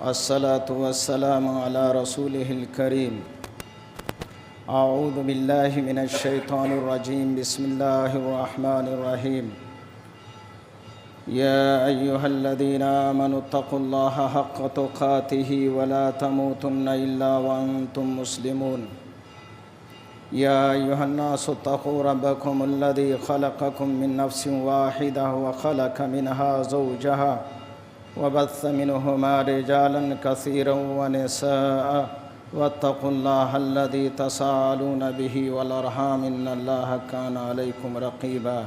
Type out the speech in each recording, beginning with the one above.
الصلاة والسلام على رسوله الكريم. أعوذ بالله من الشيطان الرجيم. بسم الله الرحمن الرحيم. يا أيها الذين آمنوا اتقوا الله حق تقاته ولا تموتن إلا وأنتم مسلمون. يا أيها الناس اتقوا ربكم الذي خلقكم من نفس واحدة وخلق منها زوجها وبث منهما رجالا كثيرا ونساء واتقوا الله الذي تساءلون به والأرحام إن الله كان عليكم رقيبا.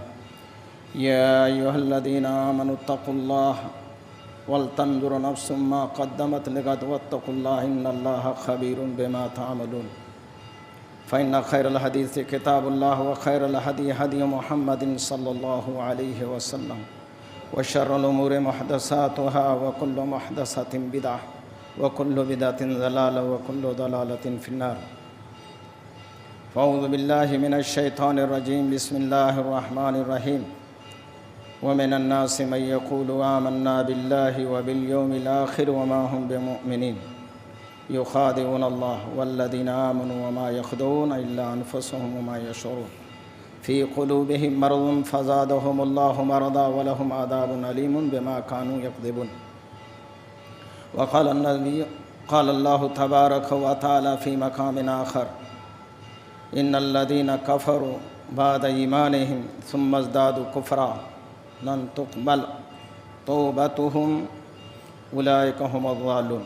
يا أيها الذين آمنوا اتقوا الله ولتنظر نفس ما قدمت لغد واتقوا الله إن الله خبير بما تعملون. فإن خير الحديث كتاب الله وخير الهدي هدي محمد صلى الله عليه وسلم وشر الأمور محدثاتها وكل محدثة بدعة وكل بدعة ضلالة وكل ضلالة في النار. فأعوذ بالله من الشيطان الرجيم. بسم الله الرحمن الرحيم. ومن الناس من يقول آمنا بالله وباليوم الآخر وما هم بمؤمنين يخادعون الله والذين آمنوا وما يخدعون إلا أنفسهم وما يشعرون في قلوبهم مرض فزادهم الله مرضا ولهم عذاب أليم بما كانوا يكذبون. قال الله تبارك وتعالى في مقام آخر إن الذين كفروا بعد إيمانهم ثم ازدادوا كفرا لن تقبل توبتهم أولئك هم الضالون.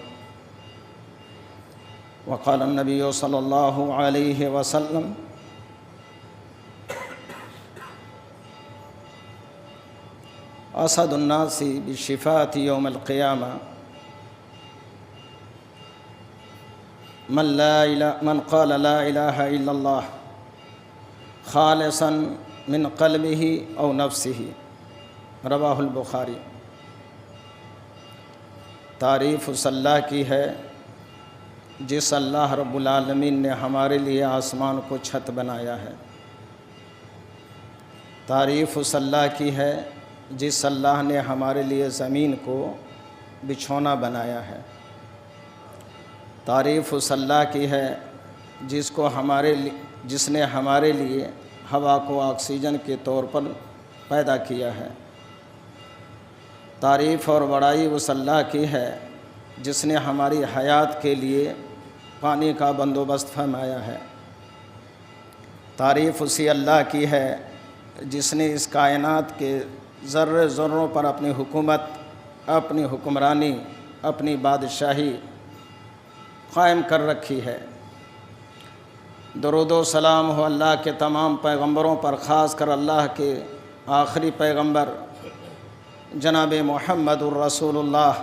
وقال النبي صلى الله عليه وسلم أسعد الناس بالشفاعة يوم القيامة من قال لا إله إلا الله خالصا من قلبه أو نفسه. رواہ البخاری. تعریف اس اللہ کی ہے جس اللہ رب العالمین نے ہمارے لیے آسمان کو چھت بنایا ہے. تعریف اس اللہ کی ہے جس اللہ نے ہمارے لیے زمین کو بچھونا بنایا ہے. تعریف اس اللہ کی ہے جس نے ہمارے لیے ہوا کو آکسیجن کے طور پر پیدا کیا ہے. تعریف اور بڑائی اس اللہ کی ہے جس نے ہماری حیات کے لیے پانی کا بندوبست فرمایا ہے. تعریف اسی اللہ کی ہے جس نے اس کائنات کے ذرے ذروں پر اپنی حکومت، اپنی حکمرانی، اپنی بادشاہی قائم کر رکھی ہے. درود و سلام ہو اللہ کے تمام پیغمبروں پر، خاص کر اللہ کے آخری پیغمبر جناب محمد الرسول اللہ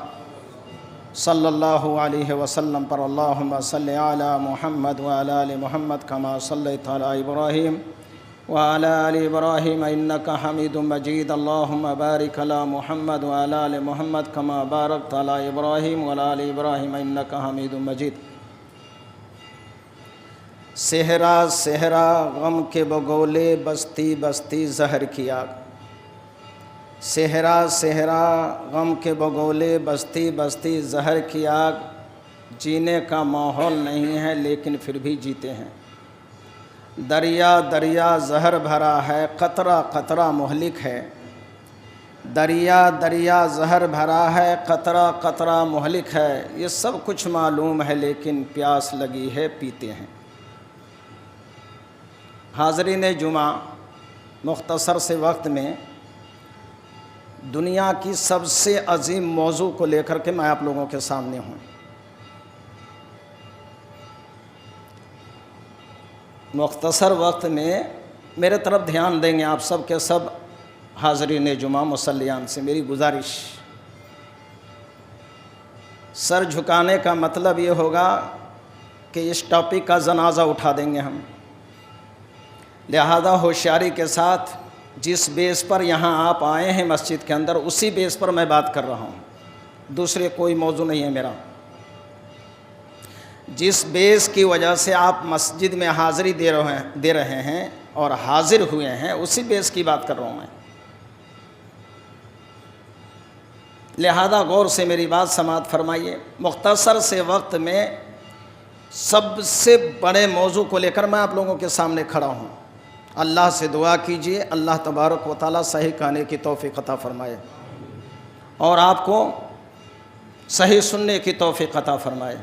صلی اللہ علیہ وسلم پر. اللہم صلی علی محمد وعلی آل محمد کما صلیت علی ابراہیم وعلی آل ابراہیم انک حمید مجید. اللہم بارک علی محمد وعلی آل محمد کما بارکت علی ابراہیم وعلی آل ابراہیم انک حمید مجید. صحرا صحرا غم کے بگولے، بستی بستی زہر کی آگ. صحرا صحرا غم کے بگولے، بستی بستی زہر کی آگ. جینے کا ماحول نہیں ہے لیکن پھر بھی جیتے ہیں. دریا دریا زہر بھرا ہے، قطرہ قطرہ مہلک ہے. دریا دریا زہر بھرا ہے، قطرہ قطرہ مہلک ہے. یہ سب کچھ معلوم ہے لیکن پیاس لگی ہے، پیتے ہیں. حاضرین جمعہ، مختصر سے وقت میں دنیا کی سب سے عظیم موضوع کو لے کر کے میں آپ لوگوں کے سامنے ہوں. مختصر وقت میں میرے طرف دھیان دیں گے آپ سب کے سب حاضرین جمعہ مصلیان سے میری گزارش. سر جھکانے کا مطلب یہ ہوگا کہ اس ٹاپک کا جنازہ اٹھا دیں گے ہم. لہذا ہوشیاری کے ساتھ جس بیس پر یہاں آپ آئے ہیں مسجد کے اندر، اسی بیس پر میں بات کر رہا ہوں. دوسرے کوئی موضوع نہیں ہے میرا. جس بیس کی وجہ سے آپ مسجد میں حاضری دے رہے ہیں اور حاضر ہوئے ہیں، اسی بیس کی بات کر رہا ہوں میں. لہذا غور سے میری بات سماعت فرمائیے. مختصر سے وقت میں سب سے بڑے موضوع کو لے کر میں آپ لوگوں کے سامنے کھڑا ہوں. اللہ سے دعا کیجئے اللہ تبارک و تعالیٰ صحیح کہنے کی توفیق عطا فرمائے اور آپ کو صحیح سننے کی توفیق عطا فرمائے.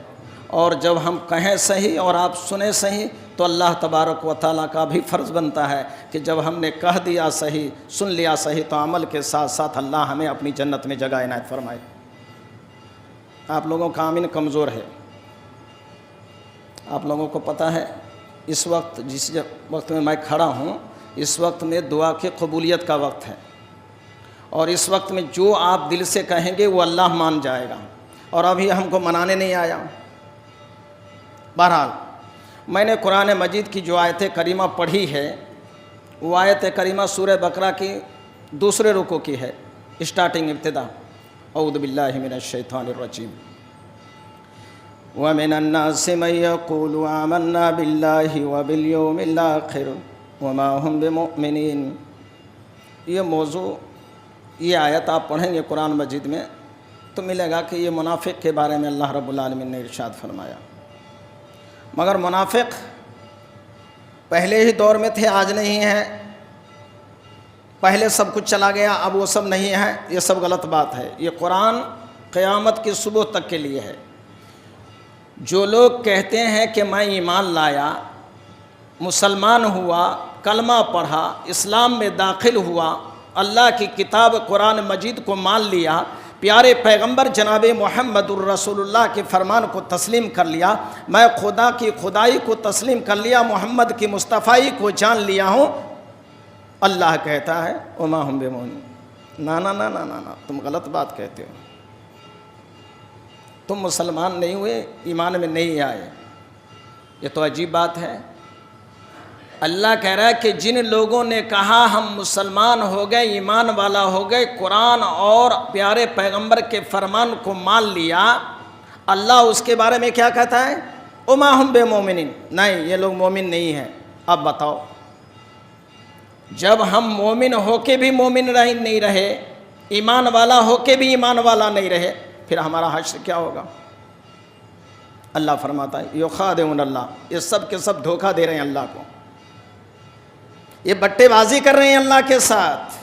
اور جب ہم کہیں صحیح اور آپ سنیں صحیح تو اللہ تبارک و تعالیٰ کا بھی فرض بنتا ہے کہ جب ہم نے کہہ دیا صحیح سن لیا صحیح تو عمل کے ساتھ ساتھ اللہ ہمیں اپنی جنت میں جگہ عنایت فرمائے. آپ لوگوں کا آمین کمزور ہے. آپ لوگوں کو پتہ ہے اس وقت جس وقت میں کھڑا ہوں اس وقت میں دعا کی قبولیت کا وقت ہے اور اس وقت میں جو آپ دل سے کہیں گے وہ اللہ مان جائے گا اور ابھی ہم کو منانے نہیں آیا. بہرحال میں نے قرآن مجید کی جو آیت کریمہ پڑھی ہے وہ آیت کریمہ سورہ بقرہ کی دوسرے رکوع کی ہے. اسٹارٹنگ ابتدا اعوذ باللہ من الشیطان الرجیم وَمِنَ النَّاسِ مَن يَقُولُ آمَنَّا بِاللَّهِ وَبِالْيَوْمِ الْآخِرِ وَمَا هُمْ بِمُؤْمِنِينَ. یہ موضوع یہ آیت آپ پڑھیں گے قرآن مجید میں تو ملے گا کہ یہ منافق کے بارے میں اللہ رب العالمین نے ارشاد فرمایا. مگر منافق پہلے ہی دور میں تھے آج نہیں ہیں. پہلے سب کچھ چلا گیا اب وہ سب نہیں ہے. یہ سب غلط بات ہے. یہ قرآن قیامت کی صبح تک کے لیے ہے. جو لوگ کہتے ہیں کہ میں ایمان لایا مسلمان ہوا کلمہ پڑھا اسلام میں داخل ہوا اللہ کی کتاب قرآن مجید کو مان لیا پیارے پیغمبر جناب محمد الرسول اللہ کے فرمان کو تسلیم کر لیا میں خدا کی خدائی کو تسلیم کر لیا محمد کی مصطفائی کو جان لیا ہوں. اللہ کہتا ہے وما ہم بمؤمنین. نا نا نا نا نا تم غلط بات کہتے ہو. تم مسلمان نہیں ہوئے ایمان میں نہیں آئے. یہ تو عجیب بات ہے. اللہ کہہ رہا ہے کہ جن لوگوں نے کہا ہم مسلمان ہو گئے ایمان والا ہو گئے قرآن اور پیارے پیغمبر کے فرمان کو مان لیا اللہ اس کے بارے میں کیا کہتا ہے وما ہم بمؤمنین. نہیں یہ لوگ مومن نہیں ہیں. اب بتاؤ جب ہم مومن ہو کے بھی مومن نہیں رہے ایمان والا ہو کے بھی ایمان والا نہیں رہے پھر ہمارا حشر کیا ہوگا. اللہ فرماتا ہے یخادعون اللہ. یہ سب کے سب دھوکہ دے رہے ہیں اللہ کو. یہ بٹے بازی کر رہے ہیں اللہ کے ساتھ.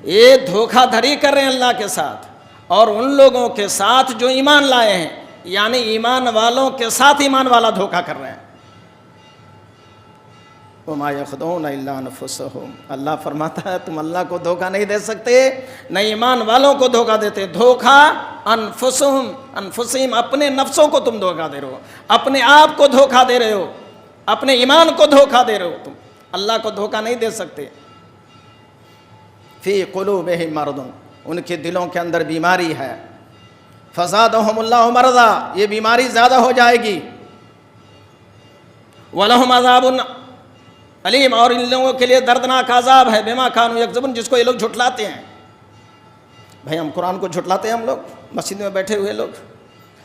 یہ دھوکہ دھڑی کر رہے ہیں اللہ کے ساتھ اور ان لوگوں کے ساتھ جو ایمان لائے ہیں یعنی ایمان والوں کے ساتھ ایمان والا دھوکہ کر رہے ہیں. وما یخدعون الا انفسهم. اللہ فرماتا ہے تم اللہ کو دھوکہ نہیں دے سکتے نہ ایمان والوں کو دھوکہ دیتے. دھوکہ انفسہم اپنے نفسوں کو تم دھوکہ دے رہے ہو اپنے آپ کو دھوکہ دے رہے ہو اپنے ایمان کو دھوکہ دے رہے ہو. تم اللہ کو دھوکہ نہیں دے سکتے. فی قلوبہم مرض. ان کے دلوں کے اندر بیماری ہے. فزادہم اللہ مرضا. یہ بیماری زیادہ ہو جائے گی. ولہم عذاب علیم. اور ان لوگوں کے لیے دردناک عذاب ہے بما کانوا یکذبون جس کو یہ لوگ جھٹلاتے ہیں. بھائی ہم قرآن کو جھٹلاتے ہیں. ہم لوگ مسجد میں بیٹھے ہوئے لوگ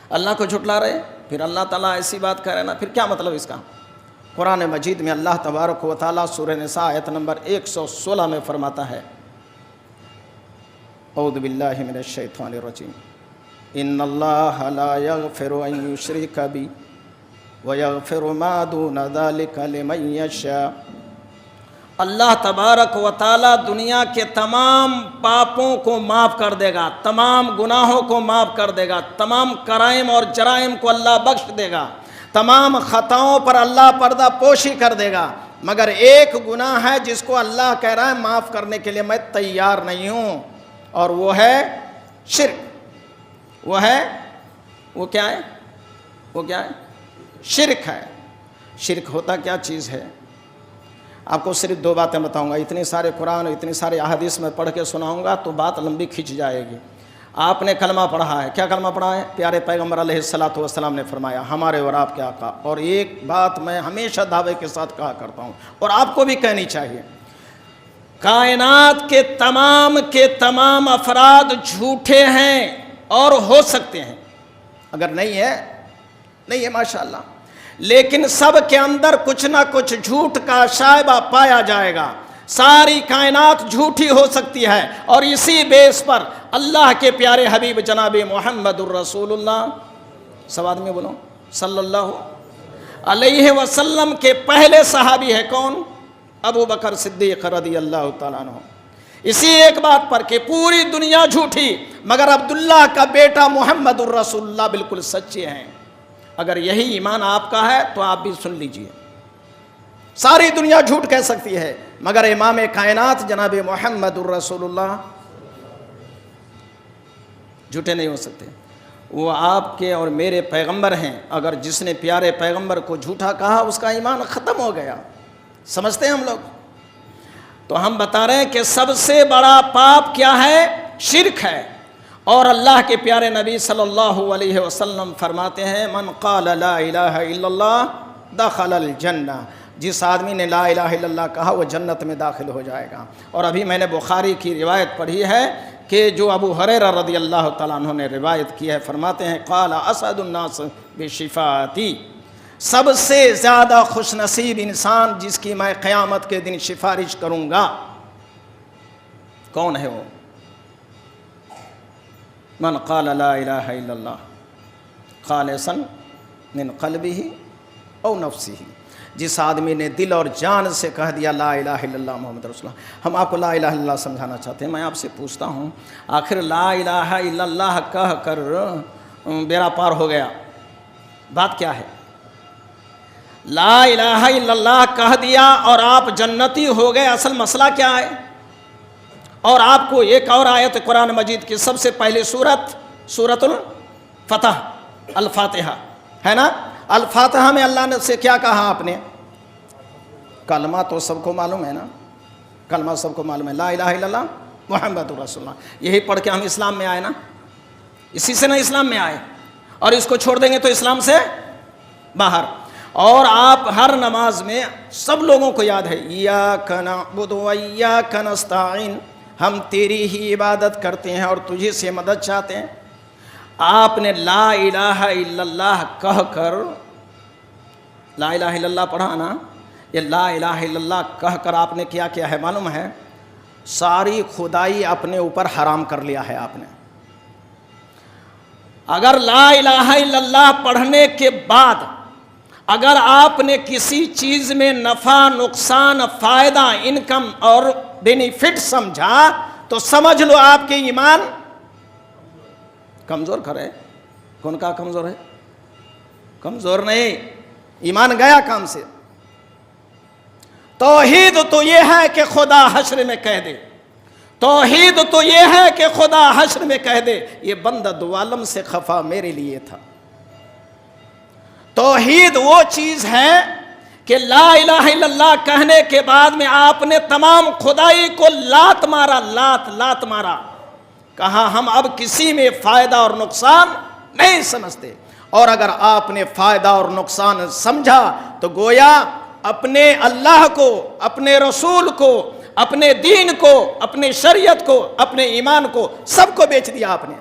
اللہ کو جھٹلا رہے پھر اللہ تعالیٰ ایسی بات کہہ رہے نا پھر کیا مطلب اس کا. قرآن مجید میں اللہ تبارک و تعالیٰ سورہ نساء آیت نمبر 116 میں فرماتا ہے اعوذ باللہ من الشیطان الرجیم ان اللہ لا یغفر ان یشرک بہ وَيَغْفِرُ مَا دُونَ ذَلِكَ لِمَن يَشَاءُ. اللہ تبارک و تعالیٰ دنیا کے تمام پاپوں کو معاف کر دے گا تمام گناہوں کو معاف کر دے گا تمام کرائم اور جرائم کو اللہ بخش دے گا تمام خطاؤں پر اللہ پردہ پوشی کر دے گا مگر ایک گناہ ہے جس کو اللہ کہہ رہا ہے معاف کرنے کے لیے میں تیار نہیں ہوں اور وہ ہے شرک. وہ کیا ہے شرک ہے. شرک ہوتا کیا چیز ہے آپ کو صرف 2 باتیں بتاؤں گا. اتنے سارے قرآن اتنے سارے احادیث میں پڑھ کے سناؤں گا تو بات لمبی کھنچ جائے گی. آپ نے کلمہ پڑھا ہے. کیا کلمہ پڑھا ہے؟ پیارے پیغمبر علیہ الصلوۃ والسلام نے فرمایا ہمارے اور آپ کے آقا. اور ایک بات میں ہمیشہ دعوے کے ساتھ کہا کرتا ہوں اور آپ کو بھی کہنی چاہیے کائنات کے تمام افراد جھوٹے ہیں اور ہو سکتے ہیں. اگر نہیں ہے ماشاءاللہ لیکن سب کے اندر کچھ نہ کچھ جھوٹ کا شائبہ پایا جائے گا. ساری کائنات جھوٹی ہو سکتی ہے، اور اسی بیس پر اللہ کے پیارے حبیب جناب محمد الرسول اللہ سب آدمی بولو صلی اللہ علیہ وسلم کے پہلے صحابی ہے کون؟ ابو بکر صدیق رضی اللہ تعالیٰ عنہ۔ اسی ایک بات پر کہ پوری دنیا جھوٹی مگر عبداللہ کا بیٹا محمد الرسول اللہ بالکل سچے ہیں۔ اگر یہی ایمان آپ کا ہے تو آپ بھی سن لیجئے، ساری دنیا جھوٹ کہہ سکتی ہے مگر امام کائنات جناب محمد الرسول اللہ جھوٹے نہیں ہو سکتے۔ وہ آپ کے اور میرے پیغمبر ہیں، اگر جس نے پیارے پیغمبر کو جھوٹا کہا اس کا ایمان ختم ہو گیا، سمجھتے ہیں ہم لوگ؟ تو ہم بتا رہے ہیں کہ سب سے بڑا پاپ کیا ہے؟ شرک ہے، اور اللہ کے پیارے نبی صلی اللہ علیہ وسلم فرماتے ہیں من قال لا الہ الا اللہ دخل الجنہ، جس آدمی نے لا الہ الا اللہ کہا وہ جنت میں داخل ہو جائے گا۔ اور ابھی میں نے بخاری کی روایت پڑھی ہے کہ جو ابو ہریرہ رضی اللہ تعالیٰ عنہ نے روایت کی ہے، فرماتے ہیں قال اسعد الناس بشفاعتی، سب سے زیادہ خوش نصیب انسان جس کی میں قیامت کے دن سفارش کروں گا، کون ہے وہ؟ من قال لا الہ الا اللہ خالصا من قلبہ او نفسہ، جس آدمی نے دل اور جان سے کہہ دیا لا الہ الا اللہ محمد رسول اللہ۔ ہم آپ کو لا الہ الا اللہ سمجھانا چاہتے ہیں۔ میں آپ سے پوچھتا ہوں، آخر لا الہ الا اللہ کہہ کر بیڑا پار ہو گیا، بات کیا ہے؟ لا الہ الا اللہ کہہ دیا اور آپ جنتی ہو گئے، اصل مسئلہ کیا ہے؟ اور آپ کو ایک اور آیت قرآن مجید کی سب سے پہلی سورۃ الفتح الفاتحہ ہے نا، الفاتحہ میں اللہ نے سے کیا کہا آپ نے؟ کلمہ تو سب کو معلوم ہے نا، کلمہ سب کو معلوم ہے، لا الہ الا اللہ محمد رسول اللہ، یہی پڑھ کے ہم اسلام میں آئے نا، اسی سے نہ اسلام میں آئے، اور اس کو چھوڑ دیں گے تو اسلام سے باہر۔ اور آپ ہر نماز میں سب لوگوں کو یاد ہے ایاک نعبد و ایاک نستعین، ہم تیری ہی عبادت کرتے ہیں اور تجھے سے مدد چاہتے ہیں۔ آپ نے لا الہ الا اللہ کہہ کر، لا الہ الا اللہ پڑھا نا، یہ لا الہ الا اللہ کہہ کر آپ نے کیا کیا ہے معلوم ہے؟ ساری خدائی اپنے اوپر حرام کر لیا ہے آپ نے۔ اگر لا الہ الا اللہ پڑھنے کے بعد اگر آپ نے کسی چیز میں نفع نقصان فائدہ انکم اور بینیفٹ سمجھا تو سمجھ لو آپ کے ایمان کمزور کرے۔ کون کا کمزور ہے؟ کمزور نہیں، ایمان گیا کام سے۔ توحید تو یہ ہے کہ خدا حشر میں کہہ دے، توحید تو یہ ہے کہ خدا حشر میں کہہ دے یہ بندہ دو عالم سے خفا میرے لیے تھا۔ توحید وہ چیز ہے کہ لا الہ الا اللہ کہنے کے بعد میں آپ نے تمام خدائی کو لات مارا، لات مارا، کہا ہم اب کسی میں فائدہ اور نقصان نہیں سمجھتے۔ اور اگر آپ نے فائدہ اور نقصان سمجھا تو گویا اپنے اللہ کو، اپنے رسول کو، اپنے دین کو، اپنے شریعت کو، اپنے ایمان کو، سب کو بیچ دیا، آپ نے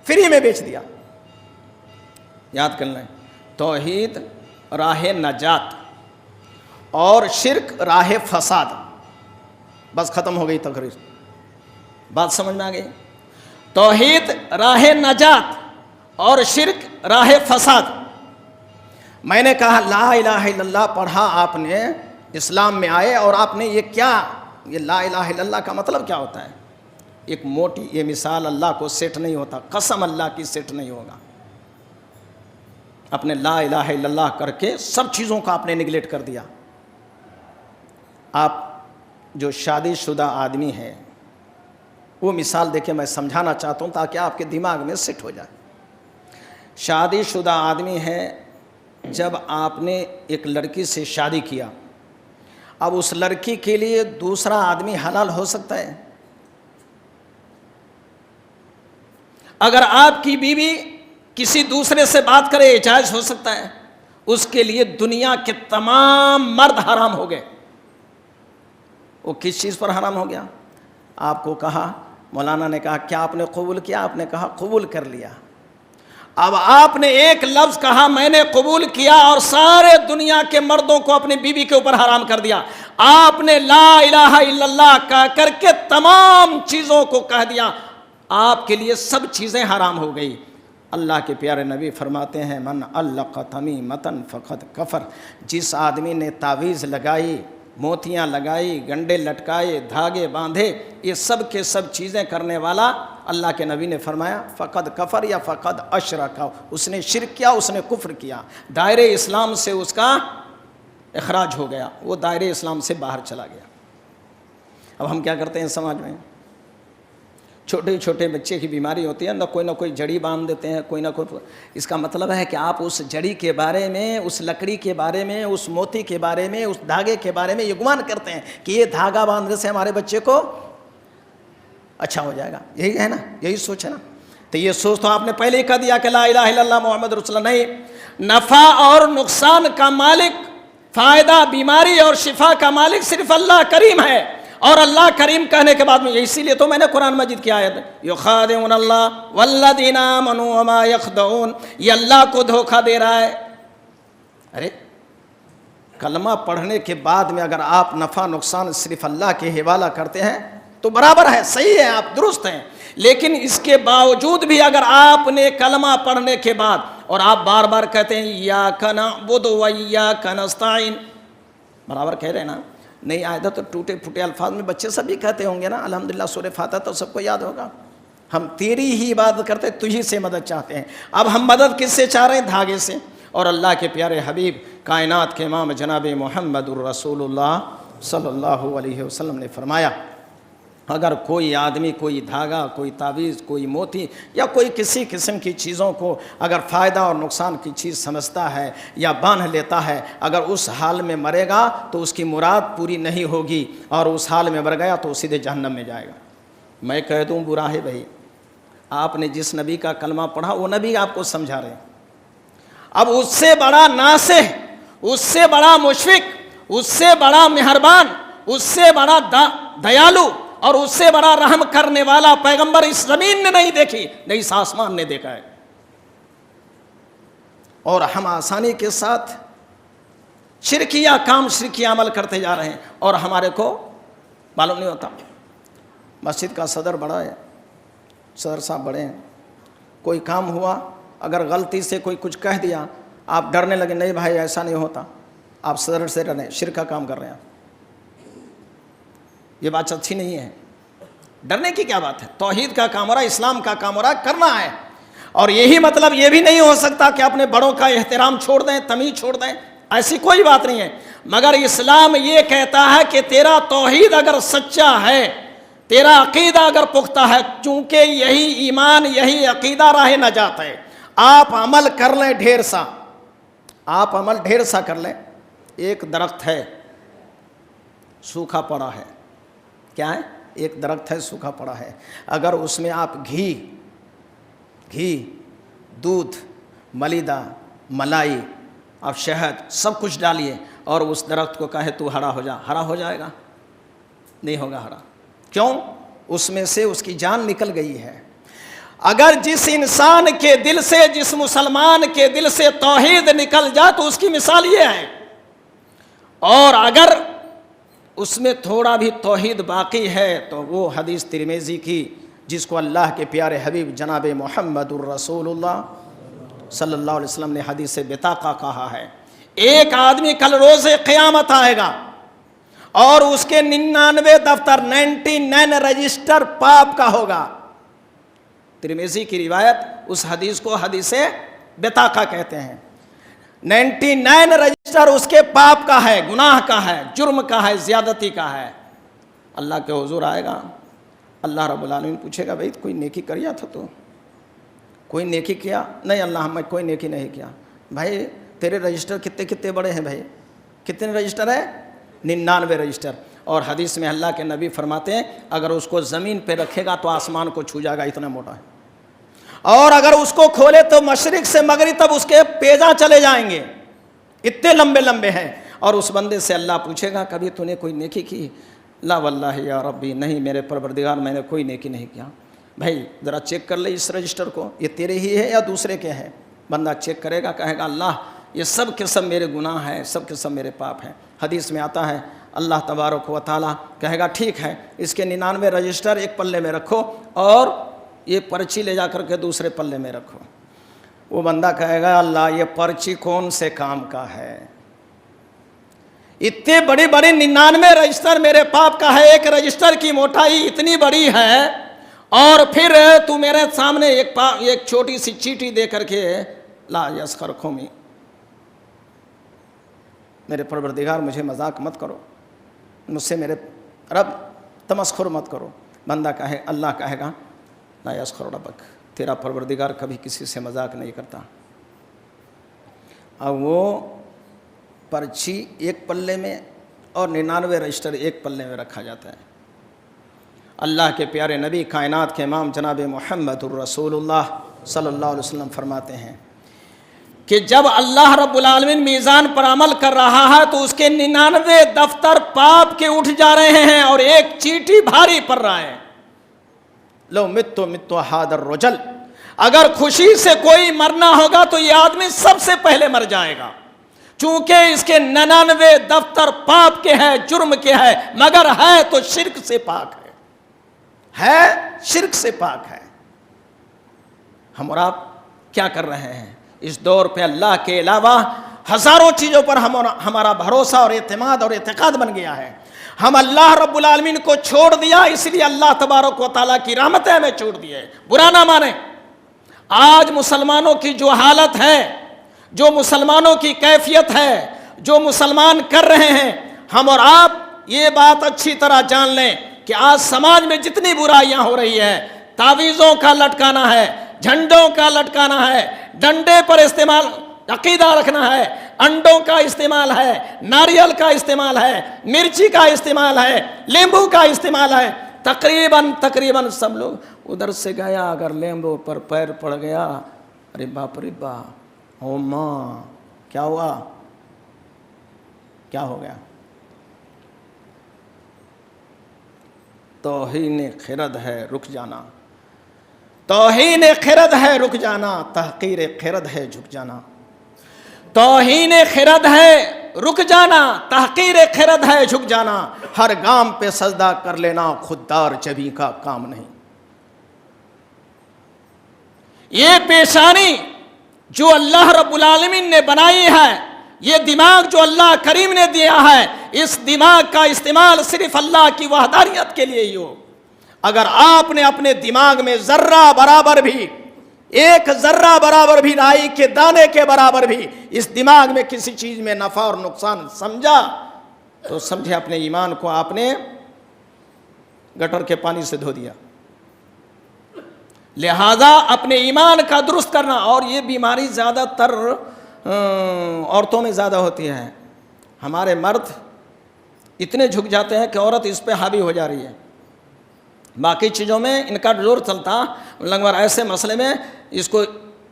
فری میں بیچ دیا۔ یاد کر لیں، توحید راہ نجات اور شرک راہ فساد، بس ختم ہو گئی تقریر، بات سمجھ میں آ گئی؟ توحید راہ نجات اور شرک راہ فساد۔ میں نے کہا لا الہ الا اللہ پڑھا آپ نے، اسلام میں آئے، اور آپ نے یہ کیا، یہ لا الہ الا اللہ کا مطلب کیا ہوتا ہے؟ ایک موٹی یہ مثال اللہ کو سیٹ نہیں ہوتا، قسم اللہ کی سیٹ نہیں ہوگا۔ اپنے لا الہ الا اللہ کر کے سب چیزوں کا آپ نے نگلیکٹ کر دیا۔ آپ جو شادی شدہ آدمی ہے وہ مثال دے کے میں سمجھانا چاہتا ہوں تاکہ آپ کے دماغ میں سیٹ ہو جائے۔ شادی شدہ آدمی ہے، جب آپ نے ایک لڑکی سے شادی کیا، اب اس لڑکی کے لیے دوسرا آدمی حلال ہو سکتا ہے؟ اگر آپ کی بیوی کسی دوسرے سے بات کرے جائز ہو سکتا ہے؟ اس کے لیے دنیا کے تمام مرد حرام ہو گئے۔ وہ کس چیز پر حرام ہو گیا؟ آپ کو کہا، مولانا نے کہا کیا آپ نے قبول کیا؟ آپ نے کہا قبول کر لیا۔ اب آپ نے ایک لفظ کہا میں نے قبول کیا، اور سارے دنیا کے مردوں کو اپنی بیوی کے اوپر حرام کر دیا۔ آپ نے لا الہ الا اللہ کہہ کر کے تمام چیزوں کو کہہ دیا، آپ کے لیے سب چیزیں حرام ہو گئی۔ اللہ کے پیارے نبی فرماتے ہیں من علق تمیمۃ فقد کفر، جس آدمی نے تعویذ لگائی، موتیاں لگائی، گنڈے لٹکائے، دھاگے باندھے، یہ سب کے سب چیزیں کرنے والا، اللہ کے نبی نے فرمایا فقد کفر یا فقد اشرک، اس نے شرک کیا، اس نے کفر کیا، دائرے اسلام سے اس کا اخراج ہو گیا، وہ دائرے اسلام سے باہر چلا گیا۔ اب ہم کیا کرتے ہیں سماج میں، چھوٹے چھوٹے بچے کی بیماری ہوتی ہے، نہ کوئی جڑی باندھ دیتے ہیں، کوئی نہ کوئی، اس کا مطلب ہے کہ آپ اس جڑی کے بارے میں، اس لکڑی کے بارے میں، اس موتی کے بارے میں، اس دھاگے کے بارے میں یہ گمان کرتے ہیں کہ یہ دھاگا باندھنے سے ہمارے بچے کو اچھا ہو جائے گا، یہی ہے نا، یہی سوچ ہے نا۔ تو یہ سوچ تو آپ نے پہلے ہی کہہ دیا کہ لا الہ الا اللہ محمد رسول اللہ، نہیں، نفع اور نقصان کا مالک، فائدہ، بیماری اور شفا کا مالک صرف اللہ کریم ہے، اور اللہ کریم کہنے کے بعد میں، اسی لیے تو میں نے قرآن مجید کی آیت یخادعون اللہ والذین آمنوا وما یخدعون، یہ اللہ کو دھوکہ دے رہا ہے۔ ارے کلمہ پڑھنے کے بعد میں اگر آپ نفع نقصان صرف اللہ کے حوالہ کرتے ہیں تو برابر ہے، صحیح ہے، آپ درست ہیں، لیکن اس کے باوجود بھی اگر آپ نے کلمہ پڑھنے کے بعد اور آپ بار بار کہتے ہیں ایاک نعبد و ایاک نستعین، برابر کہہ رہے ہیں نا، نہیں آئے تو ٹوٹے پھوٹے الفاظ میں بچے سب بھی کہتے ہوں گے نا، الحمدللہ سورہ فاتحہ تو سب کو یاد ہوگا، ہم تیری ہی عبادت کرتے، تجھی سے مدد چاہتے ہیں۔ اب ہم مدد کس سے چاہ رہے ہیں؟ دھاگے سے۔ اور اللہ کے پیارے حبیب کائنات کے امام جناب محمد الرسول اللہ صلی اللہ علیہ وسلم نے فرمایا، اگر کوئی آدمی کوئی دھاگا، کوئی تعویذ، کوئی موتی یا کوئی کسی قسم کی چیزوں کو اگر فائدہ اور نقصان کی چیز سمجھتا ہے یا باندھ لیتا ہے، اگر اس حال میں مرے گا تو اس کی مراد پوری نہیں ہوگی، اور اس حال میں مر گیا تو سیدھے جہنم میں جائے گا۔ میں کہہ دوں برا ہے بھائی، آپ نے جس نبی کا کلمہ پڑھا وہ نبی آپ کو سمجھا رہے ہیں، اب اس سے بڑا ناصح، اس سے بڑا مشفق، اس سے بڑا مہربان، اس سے بڑا دیالو اور اس سے بڑا رحم کرنے والا پیغمبر اس زمین نے نہیں دیکھی، نہ اس آسمان نے دیکھا ہے۔ اور ہم آسانی کے ساتھ شرکیہ کام، شرکیہ عمل کرتے جا رہے ہیں اور ہمارے کو معلوم نہیں ہوتا۔ مسجد کا صدر بڑا ہے، صدر صاحب بڑے ہیں، کوئی کام ہوا، اگر غلطی سے کوئی کچھ کہہ دیا، آپ ڈرنے لگے، نہیں بھائی ایسا نہیں ہوتا، آپ صدر سے ڈر رہے ہیں، شرک کا کام کر رہے ہیں، یہ بات اچھی نہیں ہے۔ ڈرنے کی کیا بات ہے؟ توحید کا کام ہو رہا ہے، اسلام کا کام ہو رہا ہے، کرنا ہے۔ اور یہی مطلب یہ بھی نہیں ہو سکتا کہ اپنے بڑوں کا احترام چھوڑ دیں، تمیز چھوڑ دیں، ایسی کوئی بات نہیں ہے۔ مگر اسلام یہ کہتا ہے کہ تیرا توحید اگر سچا ہے، تیرا عقیدہ اگر پختہ ہے، چونکہ یہی ایمان، یہی عقیدہ راہ نجات ہے، آپ عمل کر لیں ڈھیر سا، آپ عمل ڈھیر سا کر لیں۔ ایک درخت ہے سوکھا پڑا ہے، کیا ہے؟ ایک درخت ہے سوکھا پڑا ہے، اگر اس میں آپ گھی، دودھ، ملیدہ، ملائی، آپ شہد سب کچھ ڈالیے اور اس درخت کو کہے تو ہرا ہو جا، ہرا ہو جائے گا؟ نہیں ہوگا ہرا۔ کیوں؟ اس میں سے اس کی جان نکل گئی ہے۔ اگر جس انسان کے دل سے، جس مسلمان کے دل سے توحید نکل جائے تو اس کی مثال یہ ہے، اور اگر اس میں تھوڑا بھی توحید باقی ہے تو وہ حدیث ترمذی کی، جس کو اللہ کے پیارے حبیب جناب محمد الرسول اللہ صلی اللہ علیہ وسلم نے حدیث بطاقہ کہا ہے، ایک آدمی کل روز قیامت آئے گا اور اس کے 99 دفتر، 99 رجسٹر پاپ کا ہوگا۔ ترمذی کی روایت، اس حدیث کو حدیث بطاقہ کہتے ہیں۔ 99 رجسٹر اس کے پاپ کا ہے، گناہ کا ہے، جرم کا ہے، زیادتی کا ہے۔ اللہ کے حضور آئے گا، اللہ رب العالمین پوچھے گا بھائی کوئی نیکی کریا تھا تو؟ کوئی نیکی کیا؟ نہیں اللہ میں کوئی نیکی نہیں کیا۔ بھائی تیرے رجسٹر کتنے بڑے ہیں بھائی؟ کتنے رجسٹر ہیں؟ 99 رجسٹر۔ اور حدیث میں اللہ کے نبی فرماتے ہیں اگر اس کو زمین پہ رکھے گا تو آسمان کو چھو جائے گا، اتنا موٹا ہے، اور اگر اس کو کھولے تو مشرق سے مغرب تک اس کے پیجا چلے جائیں گے، اتنے لمبے لمبے ہیں۔ اور اس بندے سے اللہ پوچھے گا کبھی تو نے کوئی نیکی کی؟ لا واللہ یا ربی، نہیں میرے پروردگار میں نے کوئی نیکی نہیں کیا۔ بھائی ذرا چیک کر لے اس رجسٹر کو، یہ تیرے ہی ہے یا دوسرے کے ہے؟ بندہ چیک کرے گا، کہے گا اللہ یہ سب کے سب میرے گناہ ہیں، سب کے سب میرے پاپ ہیں۔ حدیث میں آتا ہے اللہ تبارک و تعالیٰ کہے گا ٹھیک ہے اس کے 99 رجسٹر ایک پلے میں رکھو اور یہ پرچی لے جا کر کے دوسرے پلے میں رکھو۔ وہ بندہ کہے گا اللہ یہ پرچی کون سے کام کا ہے، اتنے بڑی بڑی 99 رجسٹر میرے پاپ کا ہے، ایک رجسٹر کی موٹائی اتنی بڑی ہے اور پھر تو میرے سامنے ایک چھوٹی سی چیٹی دے کر کے لا یسخر قومی، میرے پروردگار مجھے مذاق مت کرو، مجھ سے میرے رب تمسخر مت کرو۔ بندہ اللہ کہے گا لا یسخر ربک، تیرا پروردگار کبھی کسی سے مذاق نہیں کرتا۔ اب وہ پرچی ایک پلے میں اور 99 رجسٹر ایک پلے میں رکھا جاتا ہے۔ اللہ کے پیارے نبی کائنات کے امام جناب محمد الرسول اللہ صلی اللہ علیہ وسلم فرماتے ہیں کہ جب اللہ رب العالمین میزان پر عمل کر رہا ہے تو اس کے 99 دفتر پاپ کے اٹھ جا رہے ہیں اور ایک چیٹی بھاری پڑ رہا ہے۔ لو متو ہاد الرجل، اگر خوشی سے کوئی مرنا ہوگا تو یہ آدمی سب سے پہلے مر جائے گا، چونکہ اس کے 99 دفتر پاپ کے ہیں، جرم کے ہیں، مگر ہے تو شرک سے پاک ہے شرک سے پاک ہے۔ ہم اور آپ کیا کر رہے ہیں اس دور پہ؟ اللہ کے علاوہ ہزاروں چیزوں پر ہمارا بھروسہ اور اعتماد اور اعتقاد بن گیا ہے۔ ہم اللہ رب العالمین کو چھوڑ دیا، اس لیے اللہ تبارک و تعالیٰ کی رحمتیں ہمیں چھوڑ دی ہے۔ برا نہ مانیں، آج مسلمانوں کی جو حالت ہے، جو مسلمانوں کی کیفیت ہے، جو مسلمان کر رہے ہیں، ہم اور آپ یہ بات اچھی طرح جان لیں کہ آج سماج میں جتنی برائیاں ہو رہی ہے، تعویذوں کا لٹکانا ہے، جھنڈوں کا لٹکانا ہے، ڈنڈے پر استعمال عقیدہ رکھنا ہے، انڈوں کا استعمال ہے، ناریل کا استعمال ہے، مرچی کا استعمال ہے، لیمبو کا استعمال ہے، تقریباً سب لوگ ادھر سے گیا، اگر لیمبو پر پیر پڑ گیا، ارے باپ رے باپ، او ماں کیا ہوا، کیا ہو گیا؟ توہین خرد ہے رک جانا، توہین خرد ہے رک جانا، تحقیر خرد ہے جھک جانا، توہین خرد ہے رک جانا، تحقیر خرد ہے جھک جانا، ہر گام پہ سجدہ کر لینا خوددار جبی کا کام نہیں۔ یہ پیشانی جو اللہ رب العالمین نے بنائی ہے، یہ دماغ جو اللہ کریم نے دیا ہے، اس دماغ کا استعمال صرف اللہ کی وحدانیت کے لیے ہی ہو۔ اگر آپ نے اپنے دماغ میں ذرہ برابر بھی، ایک ذرہ برابر بھی، رائی کے دانے کے برابر بھی اس دماغ میں کسی چیز میں نفع اور نقصان سمجھا تو سمجھے اپنے ایمان کو آپ نے گٹر کے پانی سے دھو دیا۔ لہذا اپنے ایمان کا درست کرنا، اور یہ بیماری زیادہ تر عورتوں میں زیادہ ہوتی ہے۔ ہمارے مرد اتنے جھک جاتے ہیں کہ عورت اس پہ حاوی ہو جا رہی ہے، باقی چیزوں میں ان کا زور چلتا، لنگور ایسے مسئلے میں اس کو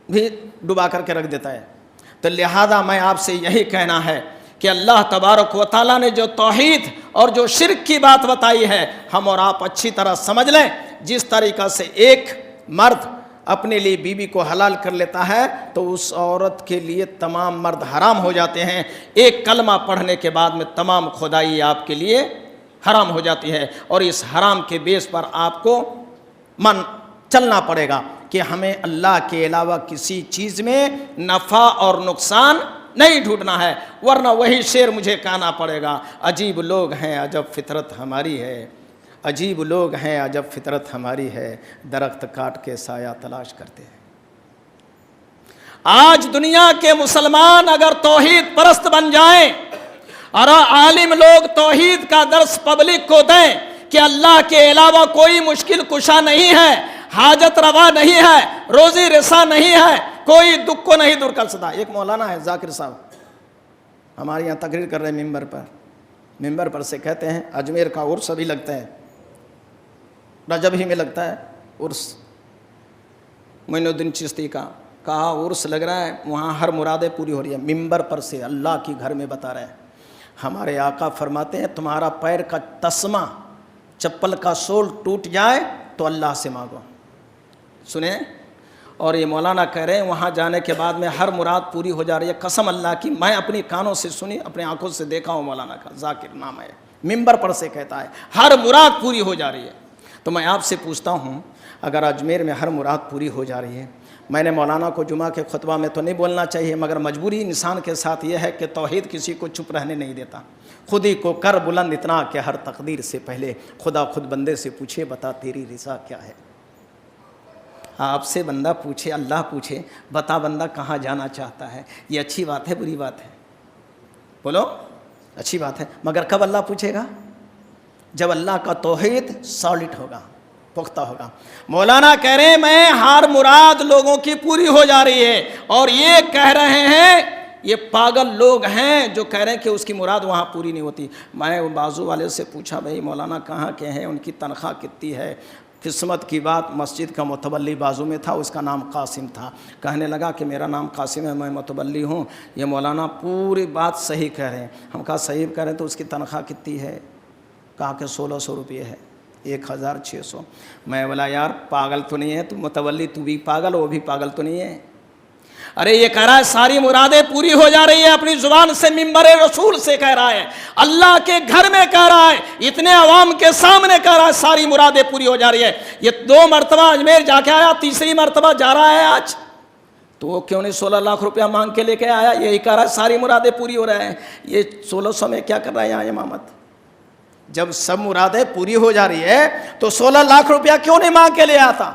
بھی ڈبا کر کے رکھ دیتا ہے۔ تو لہذا میں آپ سے یہی کہنا ہے کہ اللہ تبارک و تعالیٰ نے جو توحید اور جو شرک کی بات بتائی ہے، ہم اور آپ اچھی طرح سمجھ لیں۔ جس طریقہ سے ایک مرد اپنے لیے بیوی کو حلال کر لیتا ہے تو اس عورت کے لیے تمام مرد حرام ہو جاتے ہیں۔ ایک کلمہ پڑھنے کے بعد میں تمام خدائی آپ کے لیے حرام ہو جاتی ہے، اور اس حرام کے بیس پر آپ کو چلنا پڑے گا کہ ہمیں اللہ کے علاوہ کسی چیز میں نفع اور نقصان نہیں ڈھونڈنا ہے، ورنہ وہی شعر مجھے کہنا پڑے گا، عجیب لوگ ہیں عجب فطرت ہماری ہے، عجیب لوگ ہیں عجب فطرت ہماری ہے، درخت کاٹ کے سایہ تلاش کرتے ہیں۔ آج دنیا کے مسلمان اگر توحید پرست بن جائیں اور عالم لوگ توحید کا درس پبلک کو دیں کہ اللہ کے علاوہ کوئی مشکل کشا نہیں ہے، حاجت روا نہیں ہے، روزی رسا نہیں ہے، کوئی دکھ کو نہیں دور کر سکتا۔ ایک مولانا ہے ذاکر صاحب، ہمارے یہاں تقریر کر رہے ہیں ممبر پر سے کہتے ہیں اجمیر کا عرس ابھی لگتا ہے، رجب ہی میں لگتا ہے عرس، معین الدین چشتی کا کہا عرس لگ رہا ہے، وہاں ہر مرادیں پوری ہو رہی ہیں، ممبر پر سے اللہ کی گھر میں بتا رہے ہیں۔ ہمارے آقا فرماتے ہیں تمہارا پیر کا تسمہ، چپل کا سول ٹوٹ جائے تو اللہ سے مانگو، سنیں۔ اور یہ مولانا کہہ رہے ہیں وہاں جانے کے بعد میں ہر مراد پوری ہو جا رہی ہے، قسم اللہ کی، میں اپنی کانوں سے سنی، اپنے آنکھوں سے دیکھا ہوں، مولانا کا ذاکر نام ہے، منبر پر سے کہتا ہے ہر مراد پوری ہو جا رہی ہے۔ تو میں آپ سے پوچھتا ہوں، اگر اجمیر میں ہر مراد پوری ہو جا رہی ہے، میں نے مولانا کو جمعہ کے خطبہ میں تو نہیں بولنا چاہیے، مگر مجبوری انسان کے ساتھ یہ ہے کہ توحید کسی کو چپ رہنے نہیں دیتا۔ خود ہی کو کر بلند اتنا کہ ہر تقدیر سے پہلے خدا خود بندے سے پوچھے بتا تیری رضا کیا ہے۔ آپ سے بندہ پوچھے، اللہ پوچھے بتا بندہ کہاں جانا چاہتا ہے، یہ اچھی بات ہے بری بات ہے؟ بولو، اچھی بات ہے، مگر کب اللہ پوچھے گا؟ جب اللہ کا توحید سالڈ ہوگا، پختہ ہوگا۔ مولانا کہہ رہے ہیں میں ہر مراد لوگوں کی پوری ہو جا رہی ہے، اور یہ کہہ رہے ہیں یہ پاگل لوگ ہیں جو کہہ رہے ہیں کہ اس کی مراد وہاں پوری نہیں ہوتی۔ میں بازو والے سے پوچھا بھائی مولانا کہاں کے ہیں، ان کی تنخواہ کتنی ہے؟ قسمت کی بات، مسجد کا متولی بازو میں تھا، اس کا نام قاسم تھا، کہنے لگا کہ میرا نام قاسم ہے، میں متولی ہوں۔ یہ مولانا پوری بات صحیح کہہ رہے ہیں۔ ہم کہا صحیح کہہ رہے ہیں تو اس کی تنخواہ کتنی ہے؟ کہا کہ 1600 روپے ہے، 1600۔ میں بولا یار پاگل تو نہیں ہے تو متولی، تو بھی پاگل، وہ بھی پاگل تو نہیں ہے؟ ارے یہ کہہ رہا ہے ساری مرادیں پوری ہو جا رہی ہے، اپنی زبان سے منبر رسول سے کہہ رہا ہے، اللہ کے گھر میں کہہ رہا ہے، اتنے عوام کے سامنے کہہ رہا ہے ساری مرادیں پوری ہو جا رہی ہے۔ یہ 2 مرتبہ اجمیر جا کے آیا، تیسری مرتبہ جا رہا ہے آج، تو وہ کیوں نہیں 16 لاکھ روپیہ مانگ کے لے کے آیا؟ یہی کہہ رہا ہے ساری مرادیں پوری ہو رہے ہیں، یہ 1600 میں کیا کر رہا ہے یہاں امامت؟ جب سب مرادیں پوری ہو جا رہی ہے تو 16 لاکھ روپیہ کیوں نہیں مانگ کے لے آتا؟